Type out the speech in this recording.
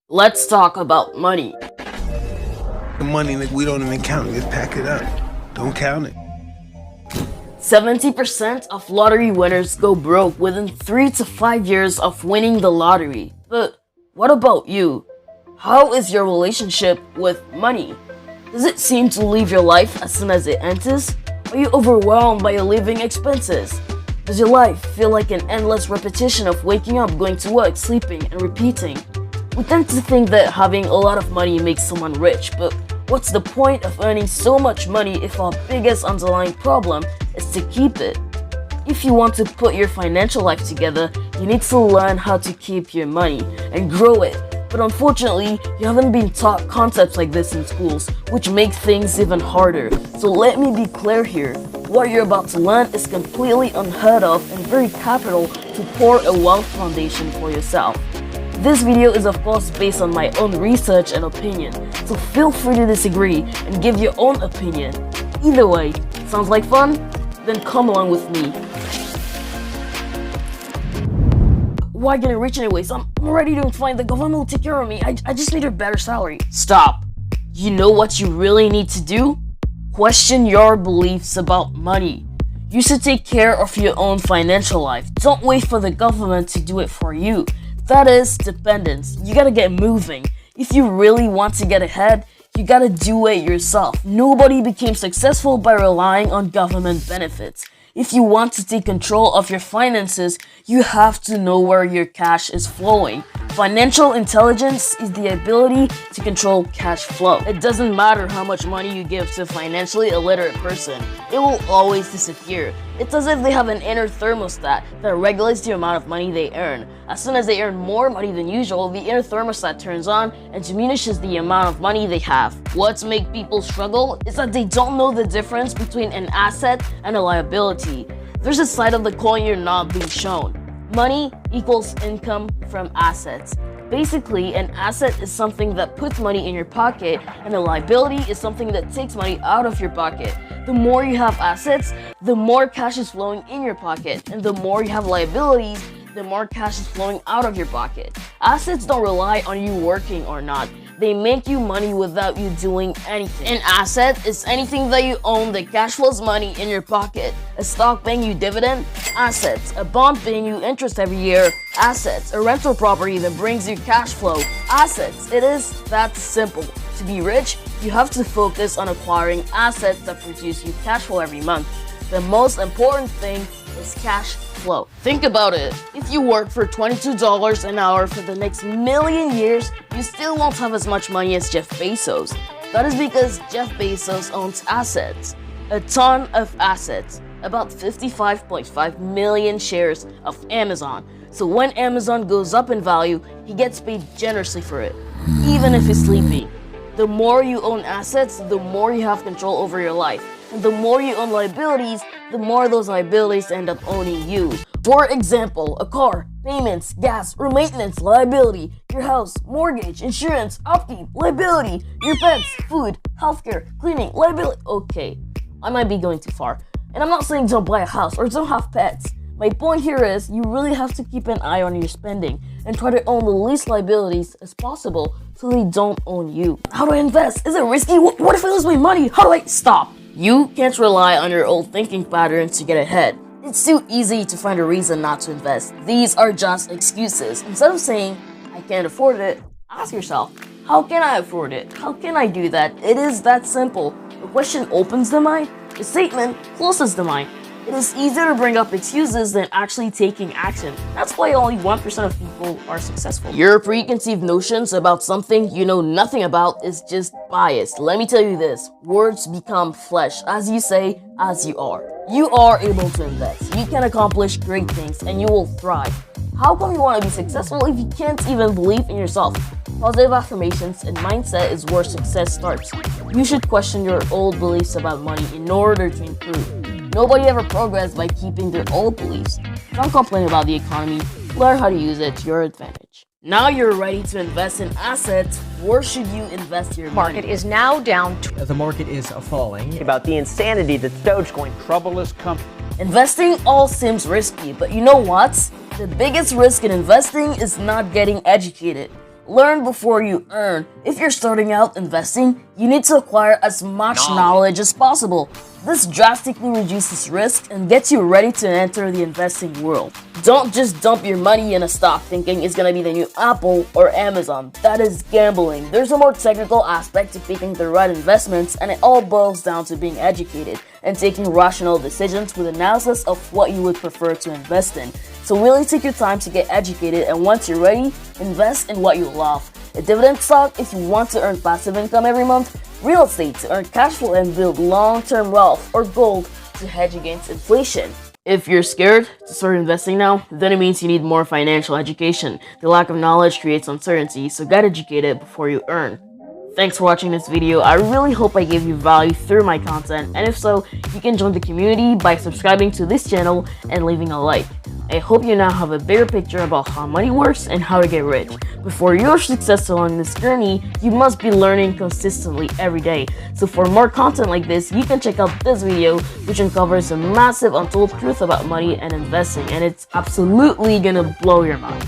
Let's talk about money. The money that we don't even count, just pack it up. Don't count it. 70% of lottery winners go broke within 3 to 5 years of winning the lottery. But what about you? How is your relationship with money? Does it seem to leave your life as soon as it enters? Are you overwhelmed by your living expenses? Does your life feel like an endless repetition of waking up, going to work, sleeping, and repeating? We tend to think that having a lot of money makes someone rich, but what's the point of earning so much money if our biggest underlying problem is to keep it? If you want to put your financial life together, you need to learn how to keep your money and grow it. But unfortunately, you haven't been taught concepts like this in schools, which make things even harder. So let me be clear here. What you're about to learn is completely unheard of and very capital to pour a wealth foundation for yourself. This video is of course based on my own research and opinion, so feel free to disagree and give your own opinion. Either way, sounds like fun? Then come along with me. Why getting rich anyways? I'm already doing fine. The government will take care of me. I just need a better salary. Stop. You know what you really need to do? Question your beliefs about money. You should take care of your own financial life. Don't wait for the government to do it for you. That is dependence. You gotta get moving. If you really want to get ahead, you gotta do it yourself. Nobody became successful by relying on government benefits. If you want to take control of your finances, you have to know where your cash is flowing. Financial intelligence is the ability to control cash flow. It doesn't matter how much money you give to a financially illiterate person, it will always disappear. It's as if they have an inner thermostat that regulates the amount of money they earn. As soon as they earn more money than usual, the inner thermostat turns on and diminishes the amount of money they have. What makes people struggle is that they don't know the difference between an asset and a liability. There's a side of the coin you're not being shown. Money equals income from assets. Basically, an asset is something that puts money in your pocket, and a liability is something that takes money out of your pocket. The more you have assets, the more cash is flowing in your pocket, and the more you have liabilities, the more cash is flowing out of your pocket. Assets don't rely on you working or not. They make you money without you doing anything. An asset is anything that you own that cash flows money in your pocket. A stock paying you dividend? Assets. A bond paying you interest every year? Assets. A rental property that brings you cash flow? Assets. It is that simple. To be rich, you have to focus on acquiring assets that produce you cash flow every month. The most important thing is cash flow. Think about it. If you work for $22 an hour for the next million years, you still won't have as much money as Jeff Bezos. That is because Jeff Bezos owns assets. A ton of assets. About 55.5 million shares of Amazon. So when Amazon goes up in value, he gets paid generously for it, even if he's sleeping. The more you own assets, the more you have control over your life. And the more you own liabilities, the more those liabilities end up owning you. For example, a car, payments, gas, or maintenance, liability, your house, mortgage, insurance, upkeep, liability, your pets, food, healthcare, cleaning, liability. Okay, I might be going too far. And I'm not saying don't buy a house or don't have pets. My point here is you really have to keep an eye on your spending and try to own the least liabilities as possible so they don't own you. How do I invest? Is it risky? What if I lose my money? How do I stop? You can't rely on your old thinking patterns to get ahead. It's too easy to find a reason not to invest. These are just excuses. Instead of saying, I can't afford it, ask yourself, how can I afford it? How can I do that? It is that simple. The question opens the mind, the statement closes the mind. It is easier to bring up excuses than actually taking action. That's why only 1% of people are successful. Your preconceived notions about something you know nothing about is just biased. Let me tell you this, words become flesh. As you say, as you are. You are able to invest. You can accomplish great things and you will thrive. How come you want to be successful if you can't even believe in yourself? Positive affirmations and mindset is where success starts. You should question your old beliefs about money in order to improve. Nobody ever progressed by keeping their old beliefs. Don't complain about the economy, learn how to use it to your advantage. Now you're ready to invest in assets, where should you invest your money? Market is now down. The market is falling. About the insanity that's Dogecoin. Trouble is coming. Investing all seems risky, but you know what? The biggest risk in investing is not getting educated. Learn before you earn. If you're starting out investing, you need to acquire as much knowledge as possible. This drastically reduces risk and gets you ready to enter the investing world. Don't just dump your money in a stock thinking it's gonna be the new Apple or Amazon. That is gambling. There's a more technical aspect to picking the right investments, and it all boils down to being educated and taking rational decisions with analysis of what you would prefer to invest in. So really take your time to get educated, and once you're ready, invest in what you love. A dividend stock if you want to earn passive income every month, real estate to earn cash flow and build long-term wealth, or gold to hedge against inflation. If you're scared to start investing now, then it means you need more financial education. The lack of knowledge creates uncertainty, so get educated before you earn. Thanks for watching this video. I really hope I gave you value through my content, and if so, you can join the community by subscribing to this channel and leaving a like. I hope you now have a bigger picture about how money works and how to get rich. Before you're successful on this journey, you must be learning consistently every day. So for more content like this, you can check out this video, which uncovers a massive untold truth about money and investing, and it's absolutely gonna blow your mind.